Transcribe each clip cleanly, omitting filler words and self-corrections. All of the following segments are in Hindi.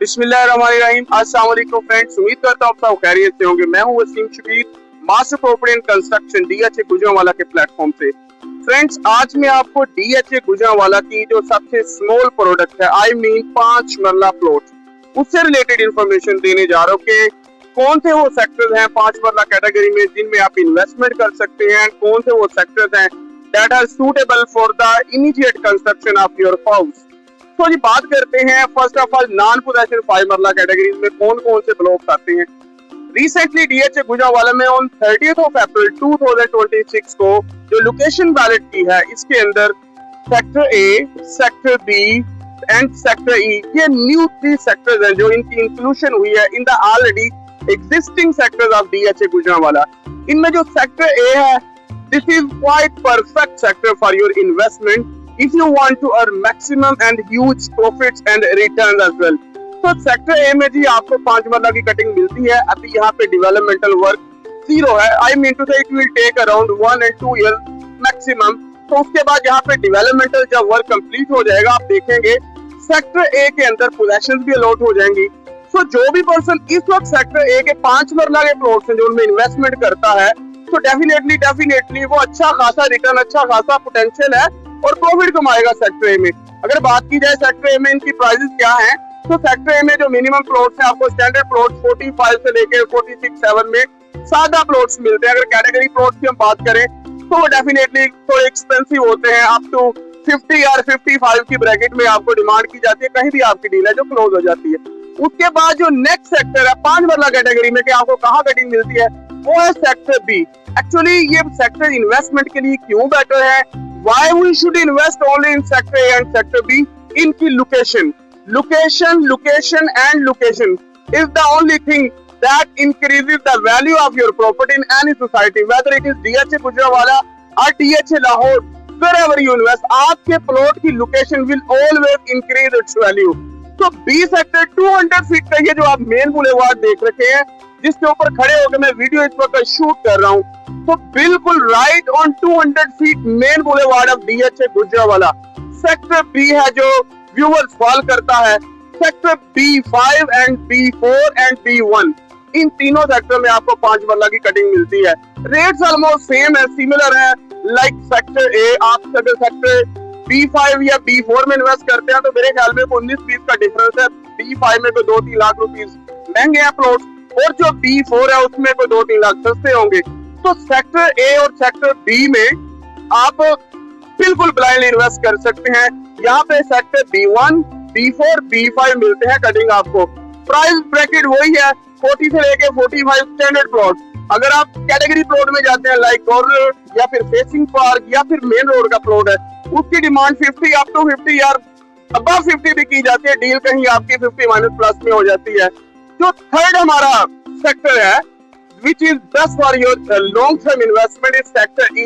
बिस्मिल्लाहिर्रहमानिर्रहीम। अस्सलाम वालेकुम फ्रेंड्स, उम्मीद करता हूँ आप सब खैरियत से होंगे। मैं हूँ Wasim Shabbir, master property and construction DHA Gujranwala के प्लेटफॉर्म से। फ्रेंड्स, आज मैं आपको डीएचए गुजरांवाला की जो सबसे स्मॉल प्रोडक्ट है, आई मीन 5 मरला प्लॉट, उससे रिलेटेड इंफॉर्मेशन देने जा रहा हूँ कि कौन से वो सेक्टर्स हैं 5 मरला कैटेगरी में जिनमें आप इन्वेस्टमेंट कर सकते हैं, कौन से वो सेक्टर्स हैं that are suitable for the immediate construction of your house. तो जी बात करते हैं first of all non possession 5 marla categories में कौन कौन से ब्लॉक्स आते हैं। रिसेंटली डीएचए गुजरांवाला में ऑन 30th of April 2026 को जो लोकेशन बैलेट की है, इसके अंदर sector A, sector B and sector E, ये न्यू 3 सेक्टर्स हैं जो इनकी इंक्लूजन हुई है in the already existing sectors of DHA Gujranwala. इनमें जो सेक्टर ए है, this is quite perfect sector for your investment if you want to earn maximum and huge profits and returns as well। तो सेक्टर ए में जी आपको 5 मरला की कटिंग मिलती है। अभी यहाँ पे डेवलपमेंटल वर्क 0 है, I mean to say it will take around 1 and 2 years maximum. तो उसके बाद यहाँ पे डेवलपमेंटल जब वर्क कंप्लीट हो जाएगा, आप देखेंगे सेक्टर ए के अंदर पोजेशंस भी अलॉट हो जाएंगी। तो जो भी पर्सन इस वक्त सेक्टर ए के 5 मरला के प्लॉट्स हैं जो उनमें इन्वेस्टमेंट करता है, तो डेफिनेटली वो अच्छा खासा रिटर्न, अच्छा खासा पोटेंशियल है और प्रॉफिट कमाएगा सेक्टर ए में। अगर बात की जाए सेक्टर ए में इनकी प्राइसेस क्या हैं, तो सेक्टर ए में जो मिनिमम प्लॉट्स हैं, आपको स्टैंडर्ड प्लॉट 45 से लेकर 46-7 में सादा प्लॉट्स मिलते हैं। अगर कैटेगरी प्लॉट्स की हम बात करें तो वो डेफिनेटली थोड़े एक्सपेंसिव होते हैं, अप टू 50 या 55 की ब्रैकेट में आपको डिमांड की जाती है, कहीं भी आपकी डील है जो क्लोज हो जाती है। उसके बाद जो नेक्स्ट सेक्टर है 5 मरला कैटेगरी में कि आपको कहाँ कटिंग मिलती है, वो है सेक्टर बी। एक्चुअली ये सेक्टर इन्वेस्टमेंट के लिए क्यों बेटर है, why we should invest only in sector A and sector B? इनकी location is the only thing that increases the value of your property in any society, whether it is DHA Gujranwala or DHA Lahore, wherever you invest, आपके प्लॉट की location will always increase its value। तो B सेक्टर 200 फीट का ये जो आप मेन बुलेवार्ड देख रखे हैं, जिसके ऊपर खड़े होकर मैं वीडियो इस वक्त शूट कर रहा हूँ, तो बिल्कुल right on 200 feet main boulevard of DHA Gujranwala sector B है जो व्यूअर्स फॉल करता है। Sector B5 and B4 and B1, इन तीनों सेक्टर में आपको 5 मरला की कटिंग मिलती है। रेट्स ऑलमोस्ट सेम है, सिमिलर है लाइक सेक्टर ए। आप अगर सेक्टर B5 या B4 में इन्वेस्ट करते हैं तो मेरे ख्याल में 19-20 का डिफरेंस है। B5 में कोई 2-3 लाख रुपीस महंगे हैं प्लॉट, और जो B4 है उसमें कोई 2-3 लाख सस्ते होंगे। तो सेक्टर ए और सेक्टर बी में आप बिल्कुल ब्लाइंड इन्वेस्ट कर सकते हैं। यहाँ पे सेक्टर B1, B4, B5 मिलते हैं कटिंग आपको। प्राइस ब्रैकेट वही है 40 से लेके 45 स्टैंडर्ड प्लॉट। अगर आप कैटेगरी प्लॉट में जाते हैं लाइक कॉर्नर या फिर फेसिंग पार्क या फिर मेन रोड का प्लॉट है, उसकी डिमांड 50 अप टू 50 या अबव 50 भी की जाती है। डील कहीं आपकी 50 माइनस प्लस में हो जाती है। जो थर्ड हमारा सेक्टर है which is best for your long term investment is sector E।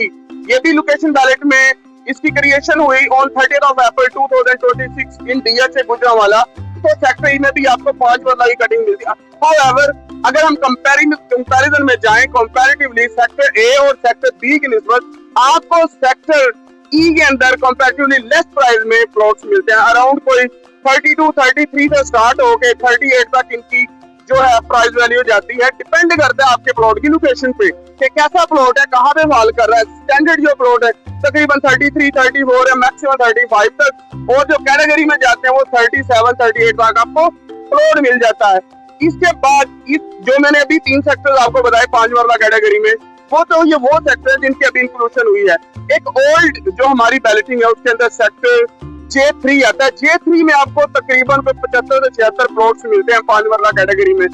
ये भी लोकेशन बैलेट में इसकी क्रिएशन हुई on 30th of April 2026 in DHA Gujranwala. तो सेक्टर ई में भी आपको 5 मरला की कटिंग मिलती है। However, अगर हम कंपैरिजन में जाएं कंपैरेटिवली सेक्टर ए और सेक्टर बी की निस्बत, आपको सेक्टर ई के अंदर कंपैरेटिवली लेस प्राइस में प्लॉट्स मिलते हैं। अराउंड कोई 32-33 से स्टार्ट होके 38 तक इनकी जो है प्राइस वैल्यू जाती है। डिपेंड करता है आपके प्लॉट की लोकेशन पे कि कैसा प्लॉट है, कहाँ पे फॉल कर रहा है। स्टैंडर्ड जो प्लॉट है तकरीबन 33-34 या मैक्सिमम 35 तक, और जो कैटेगरी में जाते हैं वो 37-38 तक आपको प्लॉट मिल जाता है। इसके बाद इस जो मैंने अभी 3 सेक्टर आपको बताए 5 मरला कैटेगरी में, वो तो ये वो सेक्टर है जिनकी अभी इंक्लूजन हुई है। एक ओल्ड जो हमारी बैलेटिंग है उसके अंदर सेक्टर J3 आता है। J3 में आपको तकरीबन 75 से 76 प्लॉट्स मिलते हैं 5 मरला कैटेगरी में।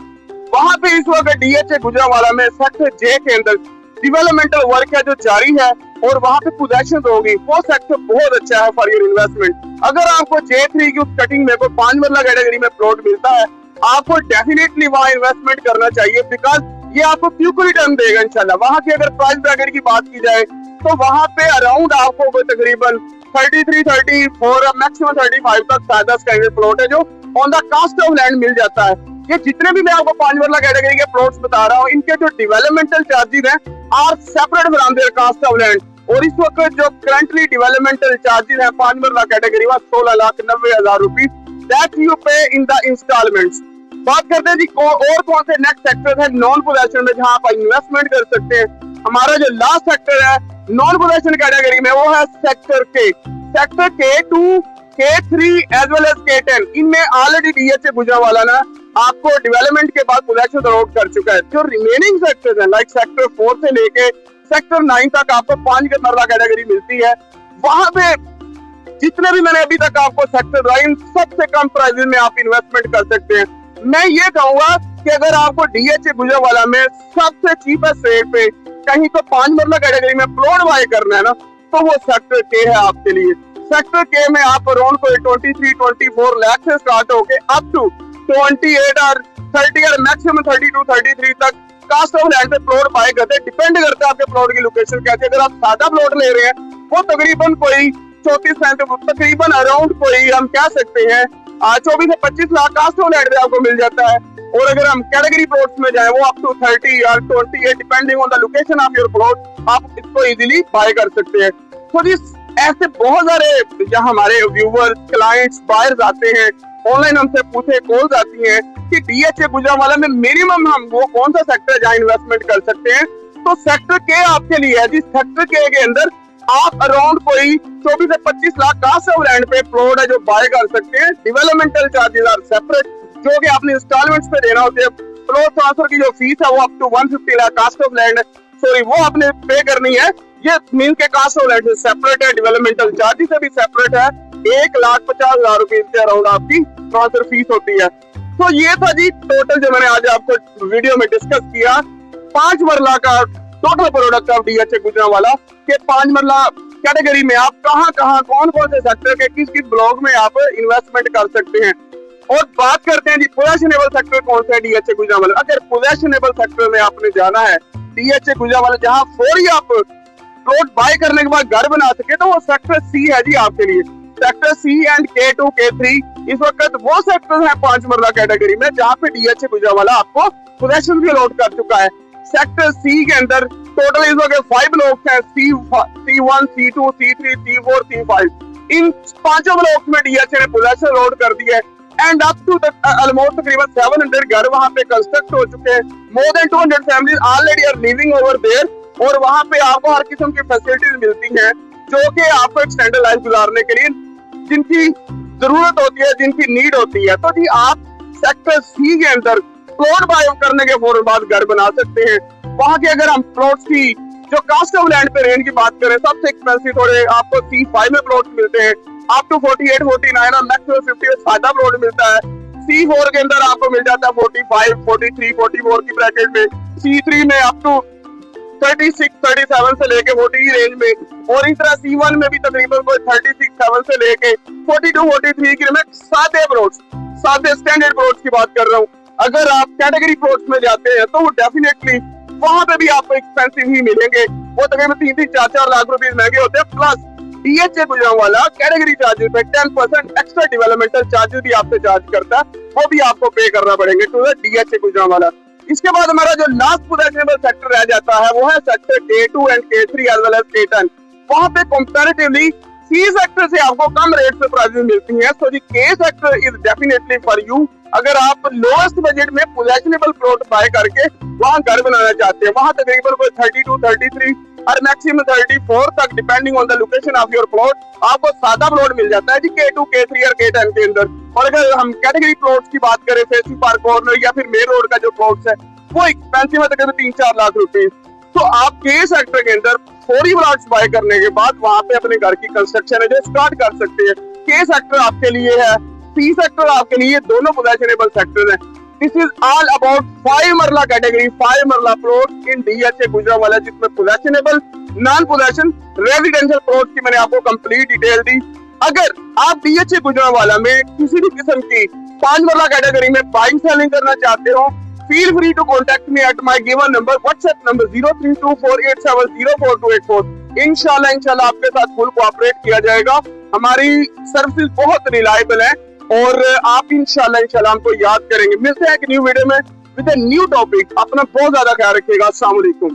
वहां पे इस वक्त डीएचए गुजरांवाला में सेक्टर J के अंदर डेवलपमेंटल वर्क है जो जारी है और वहां पे पोजेशन होगी। वो सेक्टर बहुत अच्छा है फॉर योर इन्वेस्टमेंट। अगर आपको J3 की उस कटिंग में कोई 5 मरला कैटेगरी में प्लॉट मिलता है, आपको डेफिनेटली वहां इन्वेस्टमेंट करना चाहिए, बिकॉज ये आपको क्विक रिटर्न देगा इंशाल्लाह। वहां की अगर प्राइस ब्रैकेट की बात की जाए तो वहां पे अराउंड आपको तकरीबन 33-34 मैक्सिमम 35 तक सादा स्टैंडर्ड प्लॉट है जो on the cost of land मिल जाता है। ये जितने भी मैं आपको 5 मरला कैटेगरी के प्लॉट्स बता रहा हूँ, इनके जो डेवलपमेंटल चार्जेस हैं are separate from their cost of land. और इस वक्त जो करंटली डेवलपमेंटल चार्जेस हैं 5 मरला कैटेगरी में 16,90,000 rupees that you pay in the installments। बात करते हैं जी और कौन से नेक्स्ट सेक्टर है नॉन पोजेशन में जहां आप इन्वेस्टमेंट कर सकते हैं। हमारा जो लास्ट सेक्टर है नॉन पोजेशन कैटेगरी में वो है sector K. Sector K2, K3 as well as K10। इनमें ऑलरेडी DHA गुजरांवाला ना आपको डेवलपमेंट के बाद पोजेशन अलॉट कर चुका है। जो रिमेनिंग सेक्टर्स हैं लाइक सेक्टर 4 से लेके सेक्टर 9 तक आपको 5 मरला कैटेगरी मिलती है। वहां पे जितने भी मैंने अभी तक आपको सेक्टर बताए सबसे कम प्राइस में आप इन्वेस्टमेंट कर सकते हैं। मैं ये कहूंगा कि अगर आपको DHA गुजरांवाला में सबसे चीपेस्ट रेट पे कहीं तो 5 मरला कैटेगरी में प्लॉट बाय करना है ना तो वो सेक्टर के है आपके लिए। सेक्टर के में आप अराउंड कोई 23-24 लाख से स्टार्ट होके अप टू 28 और 30 और मैक्सिमम 32-33 तक कास्ट ऑफ लैंड पे प्लॉट बाय करते हैं। डिपेंड करता है आपके प्लॉट की लोकेशन कैसी। अगर आप सादा प्लॉट ले रहे हैं वो तकरीबन कोई 34 तकरीबन अराउंड कोई हम कह सकते हैं 24 से 25 लाख कास्ट ऑफ लैंड पे आपको मिल जाता है। और अगर हम कैटेगरी प्लॉट्स में जाएं वो अप टू 30 और 28 depending on the location of your plot आप इसको इजीली बाय कर सकते हैं। तो जिस ऐसे बहुत सारे जहां हमारे व्यूअर्स क्लाइंट्स बायर्स आते हैं ऑनलाइन हमसे पूछे कॉल्स आती हैं कि DHA गुजरांवाला में मिनिमम हम वो कौन सा सेक्टर जहां इन्वेस्टमेंट कर सकते हैं। तो सेक्टर के आपके लिए है जी। सेक्टर के अंदर आप अराउंड कोई 24 से 25 लाख कास्ट ऑफ लैंड पे प्लॉट है जो बाय कर सकते हैं। डेवलपमेंटल चार्जेस आर सेपरेट जो कि आपने इंस्टॉलमेंट्स पे देना होते हैं। प्लॉट ट्रांसफर की जो फीस है वो up to 150 lakh cost of land sorry वो आपने पे करनी है। ये मीन के कास्ट ऑफ लैंड से सेपरेट है, डेवलपमेंटल चार्जेस से भी सेपरेट है। 1,50,000 रुपए के अराउंड आपकी ट्रांसफर फीस होती है। तो ये था जी टोटल जो मैंने आज आपको वीडियो में डिस्कस किया 5 मरला का total product of DHA Gujranwala के 5 मरला कैटेगरी में आप कहां कौन से सेक्टर के किस ब्लॉक में आप इन्वेस्टमेंट कर सकते हैं। और बात करते हैं जी पोजेशनेबल सेक्टर कौन सा है DHA गुजरांवाला। अगर पोजेशनेबल सेक्टर में आपने जाना है DHA गुजरांवाला जहां फौरी आप प्लॉट बाय करने के बाद घर बना सके तो वो सेक्टर C है जी आपके लिए। Sector C and K2 K3 इस वक्त वो सेक्टर है 5 मरला कैटेगरी में जहां पे DHA गुजरांवाला आपको पोजेशन भी अलॉट कर चुका है। सेक्टर C के अंदर टोटल इस वक्त 5 ब्लॉक हैं C1, C2, C3, C4, C5। इन 5 ब्लॉक में DHA ने पोजेशन अलॉट कर दिया है एंड अप टू ऑलमोस्ट तकरीबन 700 घर वहां पे कंस्ट्रक्ट हो चुके हैं। More than 200 families already are living over there और वहां पे आपको हर किस्म की फैसिलिटीज मिलती हैं जो कि आपको एक स्टैंडर्ड लाइफ गुजारने के लिए जिनकी जरूरत होती है, जिनकी नीड होती है। तो जी आप सेक्टर C के अंदर प्लॉट बाय करने के फौरन बाद घर बना सकते हैं। वहां के अगर हम प्लॉट्स की जो कास्ट ऑफ लैंड पे रेंज की बात करें सबसे एक्सपेंसिव थोड़े आपको C5 में प्लॉट मिलते हैं अप टू 48, 49 और मैक्सिमम 50 में सादा प्लॉट मिलता है। C4 के अंदर आपको मिल जाता है 45, 43, 44 की ब्रैकेट में। C3 में अप टू 36, 37 से लेके 40 रेंज में और इस तरह C1 में भी तकरीबन कोई 36, 7 से लेके 42, 43 की में सादे प्लॉट्स, सादे स्टैंडर्ड प्लॉट्स की बात कर रहा हूँ। अगर आप कैटेगरी प्लॉट्स में जाते हैं तो वो डेफिनेटली वहां पे भी आपको एक्सपेंसिव ही मिलेंगे। वो तकरीबन 3-4 लाख रुपए महंगे होते हैं। Plus DHA Gujranwala category charges पे 10% एक्स्ट्रा डेवलपमेंटल चार्जेस भी आपसे चार्ज करता है, वो भी आपको पे करना पड़ेंगे टू द DHA गुजरांवाला। इसके बाद हमारा जो लास्ट पोजेशनेबल सेक्टर रह जाता है वो है sector K2 and K3 as well as K10। वहां पे कंपैरेटिवली C सेक्टर से आपको कम रेट पे प्राइसेस मिलती हैं। सो जी K sector is definitely for you अगर आप लोएस्ट बजट में पोजेशनेबल प्लॉट बाय करके वहां घर बनाना चाहते हैं। वहां तकरीबन कोई 32, 33 और मैक्सिमम 34 तक depending on the location of your plot आपको सादा प्लॉट मिल जाता है जी K2, K3 और K10 के अंदर। और अगर हम कैटेगरी प्लॉट्स की बात करें फेसी पार्क कॉर्नर या फिर मेन रोड का जो प्लॉट्स है वो एक्सपेंसिव है तकरीबन 3-4 लाख रुपए। तो आप K सेक्टर के अंदर फौरी प्लॉट्स बाय करने के बाद वहां पे अपने घर की कंस्ट्रक्शन है जो स्टार्ट कर सकते हैं। K सेक्टर आपके लिए है, C सेक्टर आपके लिए, दोनों पोजेशनेबल सेक्टर हैं। दिस इज ऑल अबाउट 5 मरला कैटेगरी, 5 मरला प्लॉट इन DHA गुजरांवाला जिसमें possessionable, non possession, residential plot की मैंने आपको कंप्लीट डिटेल दी। अगर आप DHA गुजरांवाला में किसी भी किस्म की 5 मरला कैटेगरी में बाइंग सेलिंग करना चाहते हो feel free to contact me at my given number, WhatsApp number 032487042884। इंशाल्लाह आपके साथ फुल कोऑपरेट किया जाएगा। हमारी सर्विसेज बहुत रिलायबल है और आप इंशाल्लाह हमको याद करेंगे। मिलते हैं एक न्यू वीडियो में विद अ न्यू टॉपिक। अपना बहुत ज्यादा ख्याल रखिएगा। अस्सलाम वालेकुम।